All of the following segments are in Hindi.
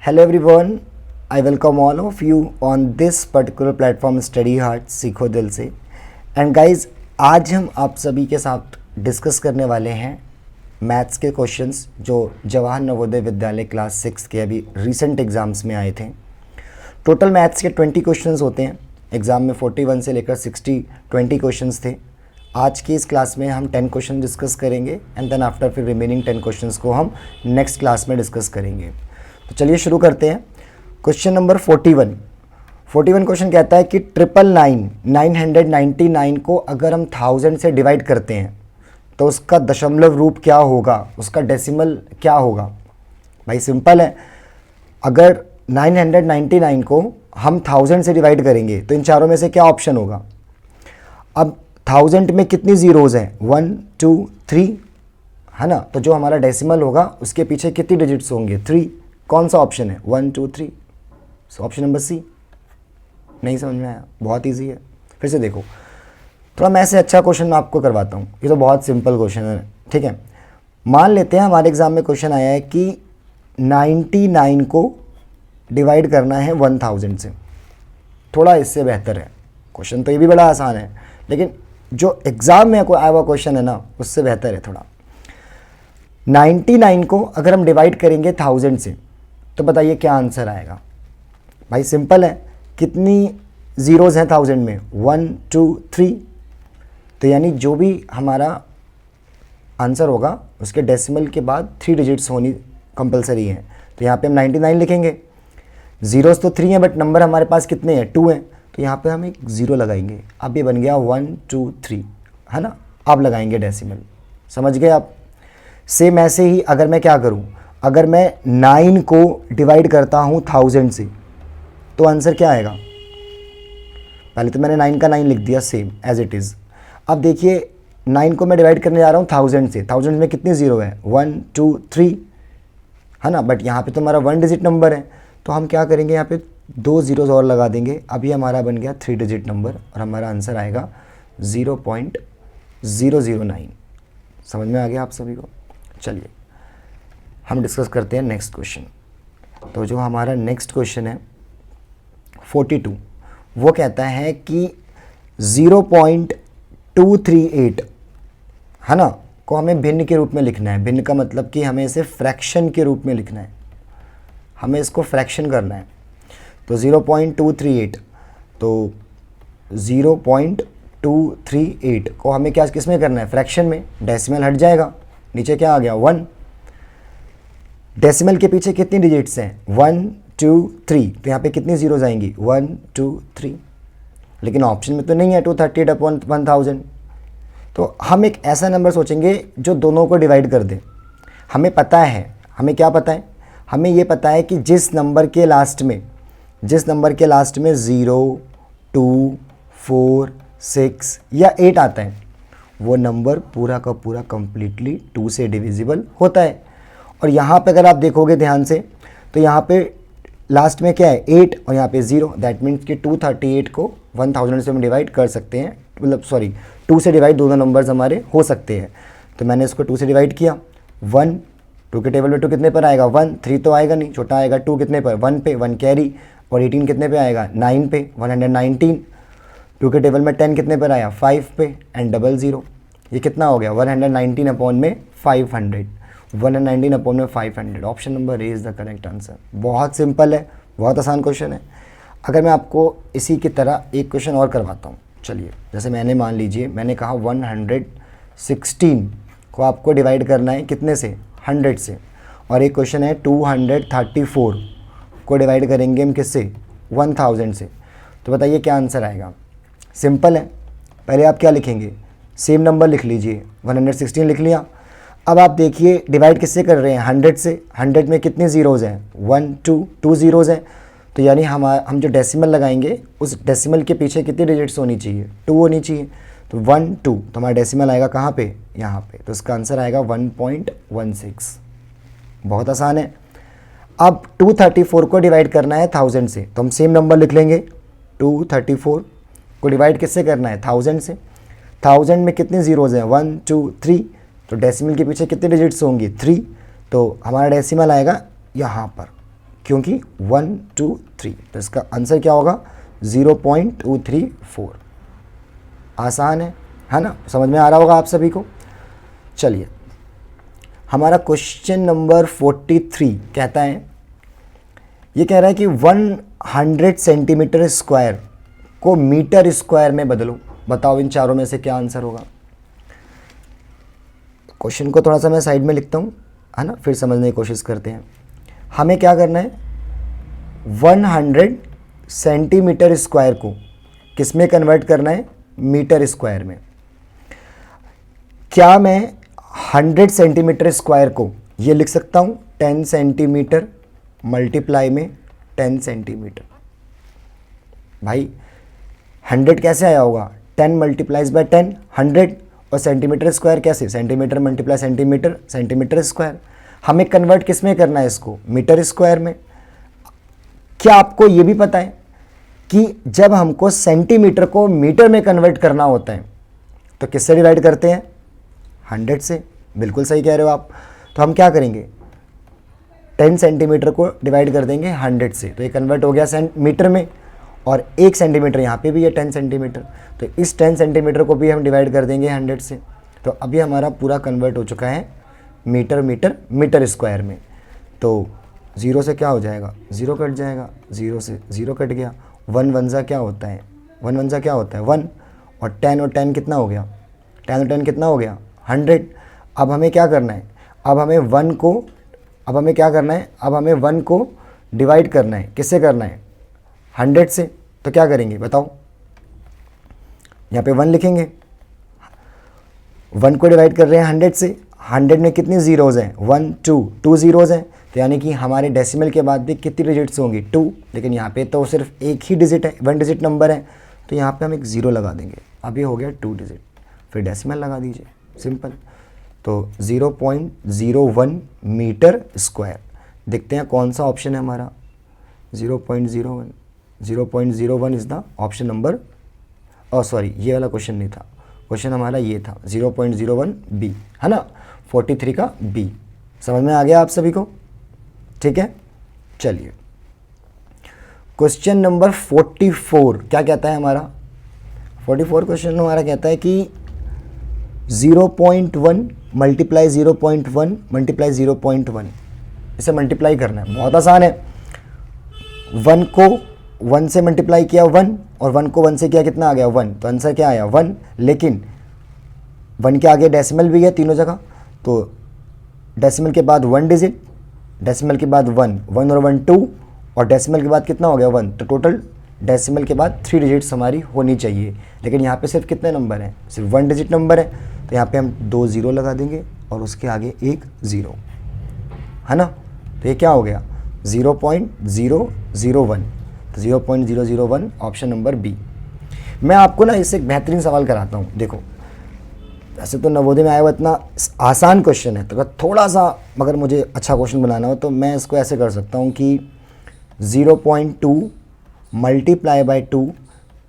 Hello everyone, I welcome all of you on this particular platform Study Hard सीखो दिल से। एंड गाइज आज हम आप सभी के साथ डिस्कस करने वाले हैं मैथ्स के क्वेश्चंस जो जवाहर नवोदय विद्यालय क्लास 6 के अभी रिसेंट एग्ज़ाम्स में आए थे। टोटल मैथ्स के 20 क्वेश्चंस होते हैं, एग्ज़ाम में 41 से लेकर 20 क्वेश्चंस थे। आज की इस क्लास में हम 10 क्वेश्चन डिस्कस करेंगे एंड देन आफ्टर फिर रिमेनिंग 10 क्वेश्चंस को हम नेक्स्ट क्लास में डिस्कस करेंगे। तो चलिए शुरू करते हैं। क्वेश्चन नंबर 41 क्वेश्चन कहता है कि 999 को अगर हम 1000 से डिवाइड करते हैं तो उसका दशमलव रूप क्या होगा, उसका डेसिमल क्या होगा। भाई सिंपल है, अगर 999 को हम 1000 से डिवाइड करेंगे तो इन चारों में से क्या ऑप्शन होगा। अब 1000 में कितनी ज़ीरोज़ हैं, 1 2 3 है ना, तो जो हमारा डेसिमल होगा उसके पीछे कितनी डिजिट्स होंगे, 3। कौन सा ऑप्शन है, 1 2 3। So option number C. नहीं समझ में आया, बहुत इजी है। फिर से देखो, थोड़ा मैं से अच्छा क्वेश्चन आपको करवाता हूँ। ये तो बहुत सिंपल क्वेश्चन है, ठीक है। मान लेते हैं हमारे एग्जाम में क्वेश्चन आया है कि 99 को डिवाइड करना है 1000 से। थोड़ा इससे बेहतर है क्वेश्चन, तो ये भी बड़ा आसान है, लेकिन जो एग्ज़ाम में आया हुआ क्वेश्चन है ना उससे बेहतर है थोड़ा। 99 को अगर हम डिवाइड करेंगे 1000 से तो बताइए क्या आंसर आएगा। भाई सिंपल है, कितनी ज़ीरोज़ हैं 1000 में, 1 2 3। तो यानी जो भी हमारा आंसर होगा उसके डेसिमल के बाद 3 डिजिट्स होनी कंपलसरी है। तो यहाँ पे हम 99 लिखेंगे। ज़ीरोज़ तो 3 हैं बट नंबर हमारे पास कितने हैं, 2 हैं, तो यहाँ पे हम एक ज़ीरो लगाएंगे। अब ये बन गया 1 2 3 है ना। अब लगाएंगे डेसिमल, समझ गए आप। सेम ऐसे ही अगर मैं क्या करूं, अगर मैं 9 को डिवाइड करता हूं 1000 से तो आंसर क्या आएगा। पहले तो मैंने 9 का 9 लिख दिया सेम एज इट इज़। अब देखिए 9 को मैं डिवाइड करने जा रहा हूं 1000 से। 1000 में कितनी ज़ीरो है, 1 2 3 है ना, बट यहाँ पे तो हमारा 1 डिजिट नंबर है, तो हम क्या करेंगे, यहाँ पे 2 ज़ीरोज़ और लगा देंगे। अभी हमारा बन गया 3 डिजिट नंबर और हमारा आंसर आएगा 0.009। समझ में आ गया आप सभी को। चलिए हम डिस्कस करते हैं नेक्स्ट क्वेश्चन। तो जो हमारा नेक्स्ट क्वेश्चन है 42, वो कहता है कि 0.238 है ना को हमें भिन्न के रूप में लिखना है। भिन्न का मतलब कि हमें इसे फ्रैक्शन के रूप में लिखना है, हमें इसको फ्रैक्शन करना है। तो 0.238, तो 0.238 को हमें क्या किस में करना है, फ्रैक्शन में। डेसिमल हट जाएगा, नीचे क्या आ गया 1। डेसिमल के पीछे कितनी डिजिट्स हैं, 1 2 3, तो यहाँ पे कितनी ज़ीरोज़ आएंगी, 1 2 3। लेकिन ऑप्शन में तो नहीं है 238/1000। तो हम एक ऐसा नंबर सोचेंगे जो दोनों को डिवाइड कर दे। हमें पता है, हमें क्या पता है, हमें ये पता है कि जिस नंबर के लास्ट में 0 2 4 6 या 8 आता है वो नंबर पूरा का पूरा कंप्लीटली 2 से डिविजिबल होता है। और यहाँ पे अगर आप देखोगे ध्यान से तो यहाँ पे लास्ट में क्या है, 8 और यहाँ पे 0। दैट मीन्स कि 238 को 1000 से हम डिवाइड कर सकते हैं, मतलब सॉरी 2 से डिवाइड दोनों नंबर्स हमारे हो सकते हैं। तो मैंने इसको 2 से डिवाइड किया। 1 2 के टेबल में 2 कितने पर आएगा, 1 3 तो आएगा नहीं, छोटा आएगा 2 कितने पर, 1 पे, 1 कैरी। और 18 कितने पे आएगा, 9 पे, 119। 2 के टेबल में 10 कितने पर आया, 5 पे एंड 00। ये कितना हो गया, 119 अपॉन में 500, 119 अपॉन में 500। Option number A is the correct answer. बहुत सिंपल है, बहुत आसान क्वेश्चन है। अगर मैं आपको इसी की तरह एक क्वेश्चन और करवाता हूँ, चलिए। जैसे मैंने मान लीजिए मैंने कहा 116 को आपको डिवाइड करना है कितने से, 100 से। और एक क्वेश्चन है 234 को डिवाइड करेंगे हम किससे, 1000 से। तो बताइए क्या आंसर आएगा। सिंपल है, पहले आप क्या लिखेंगे, सेम नंबर लिख लीजिए, 116 लिख लिया। अब आप देखिए डिवाइड किससे कर रहे हैं, 100 से। 100 में कितनी ज़ीरोज़ हैं, 1 2 ज़ीरोज़ हैं। तो यानी हम जो डेसिमल लगाएंगे उस डेसिमल के पीछे कितनी डिजिट्स होनी चाहिए, 2 होनी चाहिए। तो 1 2, तो हमारा डेसिमल आएगा कहाँ पे, यहाँ पे। तो इसका आंसर आएगा 1.16। बहुत आसान है। अब 234 को डिवाइड करना है 1000 से, तो हम सेम नंबर लिख लेंगे। 234 को डिवाइड किससे करना है, 1000 से। 1000 में कितनी ज़ीरोज़ हैं, 1 2 3, तो डेसिमल के पीछे कितने डिजिट्स होंगी, 3। तो हमारा डेसिमल आएगा यहाँ पर क्योंकि 1 2 3, तो इसका आंसर क्या होगा 0.234। आसान है ना, समझ में आ रहा होगा आप सभी को। चलिए हमारा क्वेश्चन नंबर 43 कहता है, ये कह रहा है कि 100 सेंटीमीटर स्क्वायर को मीटर स्क्वायर में बदलो। बताओ इन चारों में से क्या आंसर होगा। क्वेश्चन को थोड़ा सा मैं साइड में लिखता हूँ, है ना, फिर समझने की कोशिश करते हैं। हमें क्या करना है, 100 सेंटीमीटर स्क्वायर को किस में कन्वर्ट करना है, मीटर स्क्वायर में। क्या मैं 100 सेंटीमीटर स्क्वायर को ये लिख सकता हूँ 10 सेंटीमीटर मल्टीप्लाई में 10 सेंटीमीटर। भाई 100 कैसे आया होगा, 10 मल्टीप्लाइज बाय 10 100, और सेंटीमीटर स्क्वायर कैसे, centimetre multiply centimetre, centimetre square. हमें कन्वर्ट किस में करना है इसको, मीटर स्क्वायर में। क्या आपको ये भी पता है कि जब हमको सेंटीमीटर को मीटर में कन्वर्ट करना होता है तो किससे डिवाइड करते हैं, 100 से। बिल्कुल सही कह रहे हो आप। तो हम क्या करेंगे, 10 सेंटीमीटर को डिवाइड कर देंगे 100 से, तो ये कन्वर्ट हो गया मीटर में, और 1 सेंटीमीटर यहाँ पे भी है 10 सेंटीमीटर, तो इस 10 सेंटीमीटर को भी हम डिवाइड कर देंगे 100 से। तो अभी हमारा पूरा कन्वर्ट हो चुका है मीटर मीटर मीटर स्क्वायर में। तो 0 से क्या हो जाएगा, 0 कट जाएगा, 0 से 0 कट गया, 1 1 जा क्या होता है, 1 1 जा क्या होता है 1, और 10 और 10 कितना हो गया, 10 और 10 कितना हो गया 100। अब हमें क्या करना है, अब हमें 1 को डिवाइड करना है, किससे करना है, 100 से। तो क्या करेंगे बताओ, यहाँ पे 1 लिखेंगे, 1 को डिवाइड कर रहे हैं 100 से, 100 में कितनी ज़ीरोज़ हैं, 1 2 ज़ीरोज़ हैं, तो यानी कि हमारे डेसिमल के बाद भी कितनी डिजिट्स होंगी 2, लेकिन यहाँ पे तो सिर्फ एक ही डिजिट है, 1 डिजिट नंबर है, तो यहाँ पे हम एक 0 लगा देंगे। अब ये हो गया 2 डिजिट, फिर डेसिमल लगा दीजिए, सिंपल। तो 0.01 मीटर स्क्वायर। देखते हैं कौन सा ऑप्शन है हमारा, 0.01 is the option number, sorry ये वाला क्वेश्चन नहीं था, क्वेश्चन हमारा ये था 0.01 बी, है ना, 43 का बी। समझ में आ गया आप सभी को, ठीक है। चलिए क्वेश्चन नंबर 44 क्या कहता है हमारा, 44 क्वेश्चन हमारा कहता है कि 0.1 मल्टीप्लाई 0.1 मल्टीप्लाई 0.1, इसे मल्टीप्लाई करना है, बहुत आसान है। 1 को 1 से मल्टीप्लाई किया 1, और 1 को 1 से किया कितना आ गया 1, तो आंसर क्या आया 1। लेकिन 1 के आगे डेसिमल भी है तीनों जगह, तो डेसिमल के बाद 1 डिजिट, डेसिमल के बाद 1 1 और 1 2, और डेसिमल के बाद कितना हो गया 1, तो टोटल डेसिमल के बाद 3 डिजिट्स हमारी होनी चाहिए। लेकिन यहाँ पे सिर्फ कितने नंबर हैं, सिर्फ 1 डिजिट नंबर है, तो यहाँ पे हम 2 0 लगा देंगे और उसके आगे एक 0, है ना। तो ये क्या हो गया 0.001, तो 0.001 ऑप्शन नंबर बी। मैं आपको ना इससे एक बेहतरीन सवाल कराता हूँ। देखो वैसे तो नवोदय में आया हुआ इतना आसान क्वेश्चन है, तो अगर थोड़ा सा मगर मुझे अच्छा क्वेश्चन बनाना हो तो मैं इसको ऐसे कर सकता हूँ कि 0.2 मल्टीप्लाई बाय 2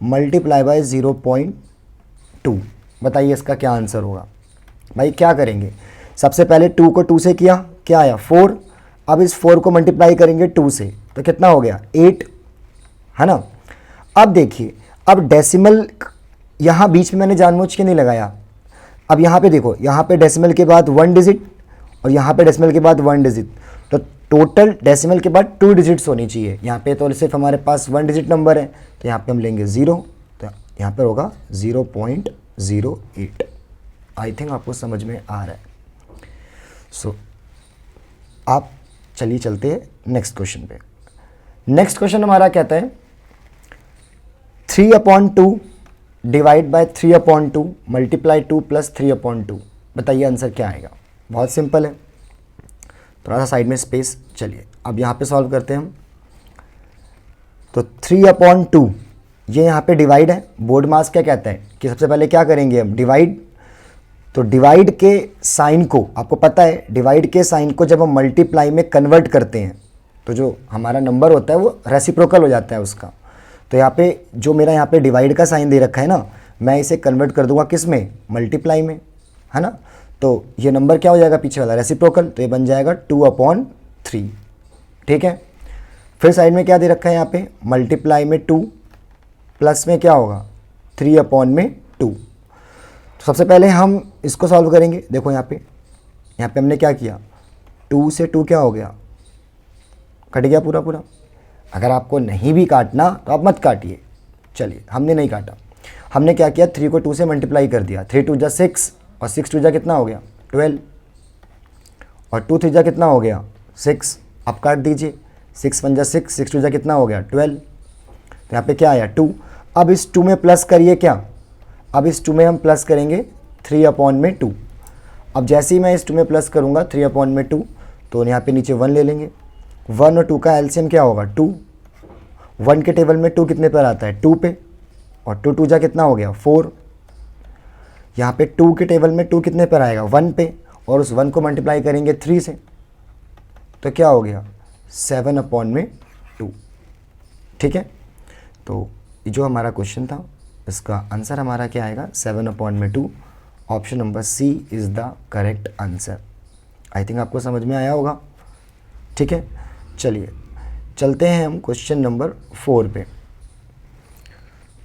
मल्टीप्लाई बाय 0.2। बताइए इसका क्या आंसर होगा। भाई क्या करेंगे, सबसे पहले 2 को 2 से किया, क्या आया 4। अब इस 4 को मल्टीप्लाई करेंगे 2 से, तो कितना हो गया 8, है ना। अब देखिए, अब डेसिमल यहाँ बीच में मैंने जानबूझ के नहीं लगाया। अब यहाँ पे देखो, यहाँ पे डेसिमल के बाद 1 डिजिट और यहाँ पे डेसिमल के बाद 1 डिजिट, तो टोटल डेसिमल के बाद 2 डिजिट्स होनी चाहिए। यहाँ पे तो सिर्फ हमारे पास 1 डिजिट नंबर है, तो यहाँ पे हम लेंगे 0, तो यहाँ पर होगा 0.08। आई थिंक आपको समझ में आ रहा है। सो आप चलिए चलते हैं नेक्स्ट क्वेश्चन पे। नेक्स्ट क्वेश्चन हमारा कहता है 3/2 डिवाइड बाय 3/2 मल्टीप्लाई 2 प्लस 3/2। बताइए आंसर क्या आएगा। बहुत सिंपल है, थोड़ा सा साइड में स्पेस। चलिए अब यहाँ पे सॉल्व करते हैं हम। तो 3/2 ये यहाँ पे डिवाइड है। बोर्ड मास क्या कहता है कि सबसे पहले क्या करेंगे हम, डिवाइड। तो डिवाइड के साइन को, आपको पता है डिवाइड के साइन को जब हम मल्टीप्लाई में कन्वर्ट करते हैं तो जो हमारा नंबर होता है वो रेसिप्रोकल हो जाता है उसका। तो यहाँ पे जो मेरा यहाँ पे डिवाइड का साइन दे रखा है ना, मैं इसे कन्वर्ट कर दूंगा किस में, मल्टीप्लाई में, है ना। तो ये नंबर क्या हो जाएगा पीछे वाला, रेसिप्रोकल, तो ये बन जाएगा 2/3। ठीक है। फिर साइड में क्या दे रखा है यहाँ पे, मल्टीप्लाई में 2 प्लस में क्या होगा 3/2। तो सबसे पहले हम इसको सॉल्व करेंगे। देखो यहाँ पे हमने क्या किया, 2 से 2 क्या हो गया, कट गया पूरा पूरा। अगर आपको नहीं भी काटना तो आप मत काटिए, चलिए हमने नहीं काटा। हमने क्या किया, 3 को 2 से मल्टीप्लाई कर दिया, 3 2 जा 6 और 6 2 जा कितना हो गया 12 और 2 3 जा कितना हो गया 6। आप काट दीजिए, 6 1 जा 6, 6 2 जा कितना हो गया 12। तो यहाँ पे क्या आया 2। अब इस 2 में प्लस करिए क्या, अब इस 2 में हम प्लस करेंगे 3/2। अब जैसे ही मैं इस 2 में प्लस करूँगा 3/2 तो यहाँ पे नीचे 1 ले लेंगे। 1 और 2 का एलसीएम क्या होगा 2। 1 के टेबल में 2 कितने पर आता है 2 पे, और 2 2 जा कितना हो गया 4। यहाँ पे 2 के टेबल में 2 कितने पर आएगा 1 पे, और उस 1 को मल्टीप्लाई करेंगे 3 से, तो क्या हो गया 7/2। ठीक है, तो ये जो हमारा क्वेश्चन था इसका आंसर हमारा क्या आएगा 7/2। Option number C is the correct answer. I think आपको समझ में आया होगा। ठीक है, चलिए चलते हैं हम क्वेश्चन नंबर 4 पे।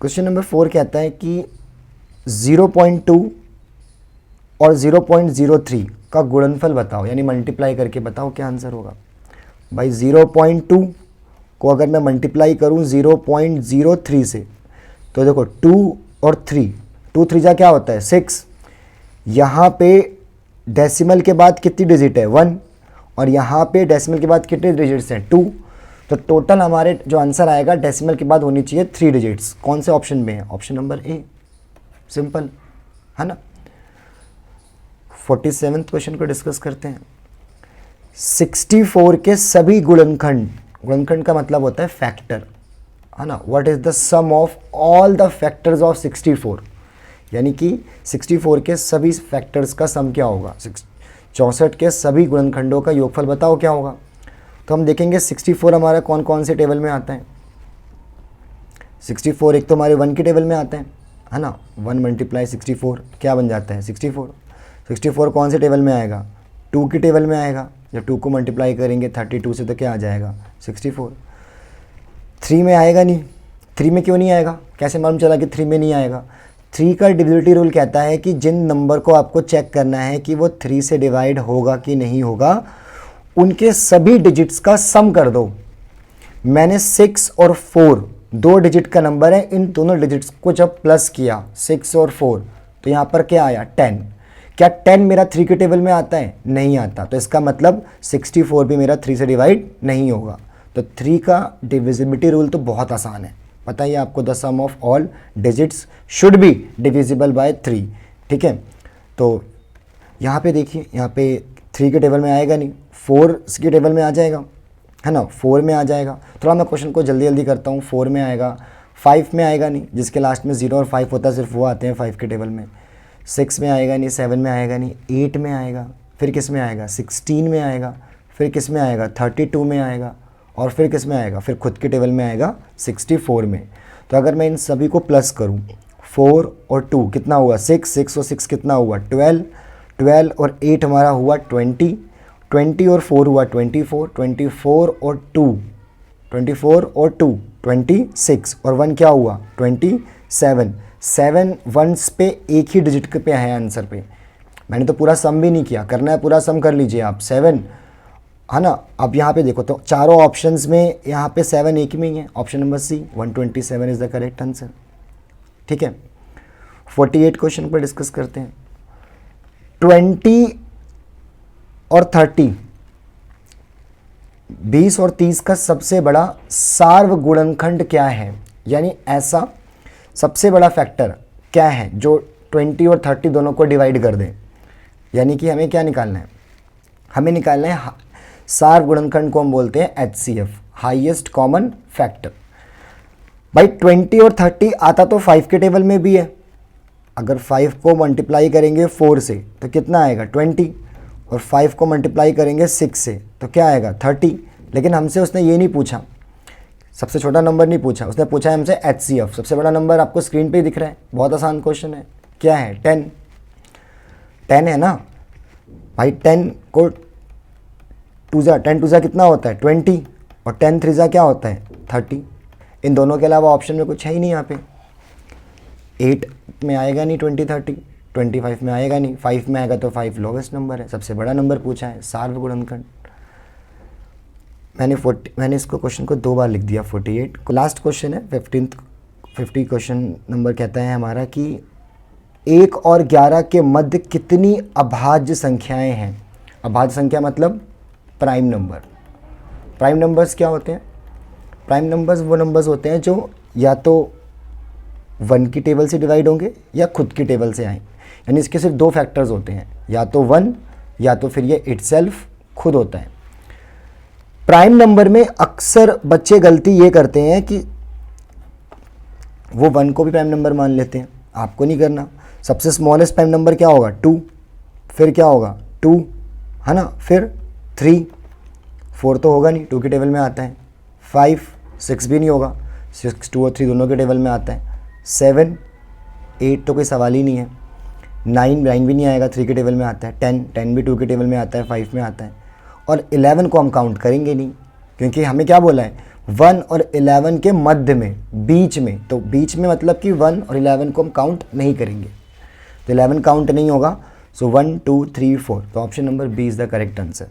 क्वेश्चन नंबर 4 कहता है कि 0.2 और 0.03 का गुणनफल बताओ, यानी मल्टीप्लाई करके बताओ क्या आंसर होगा। भाई 0.2 को अगर मैं मल्टीप्लाई करूं 0.03 से, तो देखो 2 और 3, 2 3 जा क्या होता है 6। यहाँ पे डेसिमल के बाद कितनी डिजिट है 1, और यहाँ पे डेसिमल के बाद कितने डिजिट्स हैं 2। तो टोटल हमारे जो आंसर आएगा डेसिमल के बाद होनी चाहिए 3 डिजिट्स। कौन से ऑप्शन में है, ऑप्शन नंबर ए, सिंपल है ना। 47वें क्वेश्चन को डिस्कस करते हैं। 64 के सभी गुणनखंड, गुणनखंड का मतलब होता है फैक्टर, है ना। What is the sum of all the factors of 64, यानी कि 64 के सभी फैक्टर्स का सम क्या होगा। 64 के सभी गुणनखंडों का योगफल बताओ क्या होगा। तो हम देखेंगे 64 हमारा कौन कौन से टेबल में आता है। 64 एक तो हमारे 1 के टेबल में आता है ना। 1 × 64 क्या बन जाता है 64। 64 कौन से टेबल में आएगा 2 के टेबल में आएगा। जब 2 को मल्टीप्लाई करेंगे 32 से तो क्या आ जाएगा 64। 3 में आएगा नहीं, 3 में क्यों नहीं आएगा, कैसे मालूम चला कि 3 में नहीं आएगा। 3 का डिविजिबिलिटी रूल कहता है कि जिन नंबर को आपको चेक करना है कि वो 3 से डिवाइड होगा कि नहीं होगा, उनके सभी डिजिट्स का सम कर दो। मैंने 6 और 4 2 डिजिट का नंबर है, इन दोनों डिजिट्स को जब प्लस किया 6 और 4 तो यहाँ पर क्या आया 10। क्या 10 मेरा 3 के टेबल में आता है, नहीं आता। तो इसका मतलब 64 भी मेरा 3 से डिवाइड नहीं होगा। तो 3 का डिविजिबिलिटी रूल तो बहुत आसान है, पता ही आपको, the sum of all digits should be divisible by 3। ठीक है, तो यहाँ पे देखिए, यहाँ पे 3 के टेबल में आएगा नहीं, 4 के टेबल में आ जाएगा, है ना, 4 में आ जाएगा। थोड़ा मैं क्वेश्चन को जल्दी जल्दी करता हूँ। 4 में आएगा, 5 में आएगा नहीं, जिसके लास्ट में 0 और 5 होता है सिर्फ वो आते हैं 5 के टेबल में। 6 में आएगा नहीं, 7 में आएगा नहीं, 8 में आएगा, फिर किस में आएगा 16 में आएगा, फिर किस में आएगा 32 में आएगा, और फिर किस में आएगा, फिर खुद के टेबल में आएगा 64 में। तो अगर मैं इन सभी को प्लस करूँ, 4 और 2 कितना हुआ 6, 6 और 6 कितना हुआ 12, 12 और 8 हमारा हुआ 20, 20 और 4 हुआ 24, 24 और 2 24 और 2 26, और 1 क्या हुआ 27। 7 वंस पे एक ही डिजिट पे है आंसर पे। मैंने तो पूरा सम भी नहीं किया, करना है पूरा सम कर लीजिए आप 7, है ना। अब यहाँ पे देखो तो चारों ऑप्शंस में यहाँ पे 7 एक में ही है। Option number C 127 is the correct answer. ठीक है, 48 क्वेश्चन पर डिस्कस करते हैं। 20 और 30, 20 और 30 का सबसे बड़ा सार्वगुणनखंड क्या है, यानी ऐसा सबसे बड़ा फैक्टर क्या है जो 20 और 30 दोनों को डिवाइड कर दे। यानी कि हमें क्या निकालना है, हमें निकालना है सार्वगुणनखंड को हम बोलते हैं HCF, हाईएस्ट कॉमन फैक्टर। भाई 20 और 30 आता तो 5 के टेबल में भी है। अगर 5 को मल्टीप्लाई करेंगे 4 से तो कितना आएगा 20, और 5 को मल्टीप्लाई करेंगे 6 से तो क्या आएगा 30। लेकिन हमसे उसने ये नहीं पूछा, सबसे छोटा नंबर नहीं पूछा, उसने पूछा है हमसे HCF। सबसे बड़ा नंबर आपको स्क्रीन पे ही दिख रहा है, बहुत आसान क्वेश्चन है। क्या है 10, 10 है ना भाई। 10 को 2 जा कितना होता है 20, और 10 3 क्या होता है 30। इन दोनों के अलावा ऑप्शन में कुछ है ही नहीं यहाँ पे। 8 में आएगा नहीं 20 30, 25 में आएगा नहीं, 5 में आएगा तो 5 लोवेस्ट नंबर है, सबसे बड़ा नंबर पूछा है सार्वगुणनखंड। मैंने इसको क्वेश्चन को 2 बार लिख दिया 48। लास्ट क्वेश्चन है 50 क्वेश्चन नंबर कहता है हमारा कि 1 और 11 के मध्य कितनी अभाज्य संख्याएं हैं। अभाज्य संख्या मतलब प्राइम नंबर। प्राइम नंबर्स क्या होते हैं? प्राइम नंबर्स वो नंबर्स होते हैं जो या तो 1 की टेबल से डिवाइड होंगे या खुद की टेबल से आए। यानी इसके सिर्फ 2 फैक्टर्स होते हैं, या तो 1 या तो फिर ये इटसेल्फ खुद होता है। प्राइम नंबर में अक्सर बच्चे गलती ये करते हैं कि वो 1 को भी प्राइम नंबर मान लेते हैं। आपको नहीं करना। सबसे स्मॉलेस्ट प्राइम नंबर क्या होगा 2, फिर क्या होगा 2 है ना, फिर 3, 4 तो होगा नहीं, 2 की टेबल में आता है, 5 6 भी नहीं होगा, 6 2 और 3 दोनों के टेबल में आता है, 7 8 तो कोई सवाल ही नहीं है, 9 भी नहीं आएगा, 3 के टेबल में आता है, 10 भी 2 के टेबल में आता है, 5 में आता है, और 11 को हम काउंट करेंगे नहीं क्योंकि हमें क्या बोला है 1 और 11 के मध्य में, बीच में। तो बीच में मतलब कि 1 और 11 को हम काउंट नहीं करेंगे, तो 11 काउंट नहीं होगा। सो 1 2 3 4, तो option number B is the correct answer.